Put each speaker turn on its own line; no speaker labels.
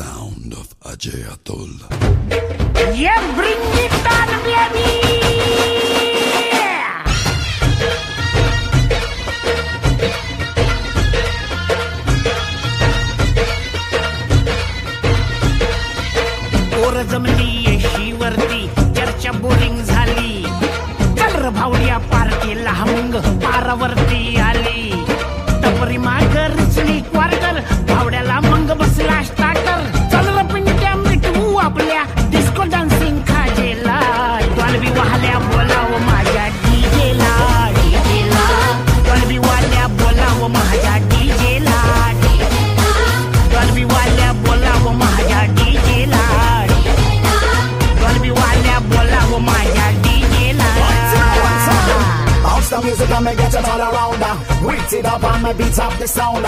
sound of Ajay Atul.
Yeah, bring it on, baby! पोर जमली येशीवरती चर्चा बोरिंग झाली. चल र भावड्या पार्टीला मग पारावरती आली. टपरी माग रिचली क्वार्टर भावड्याला मग बसला स्टार्टर. चल र पिंट्या मिटवू आपल्या डिस्को डान्सिंग खाजेला. डॉल्बी वाल्या बोलाव माझ्या डीजेला. डीजेला डॉल्बी वाल्या बोलाव माझ्या डीजेला. डॉल्बी वाल्या बोलाव माझ्या डीजेला. डॉल्बी वाल्या बोलाव माझ्या डीजेला.
Bounce the music and me get it all around. Wait it up and me beat up the sound.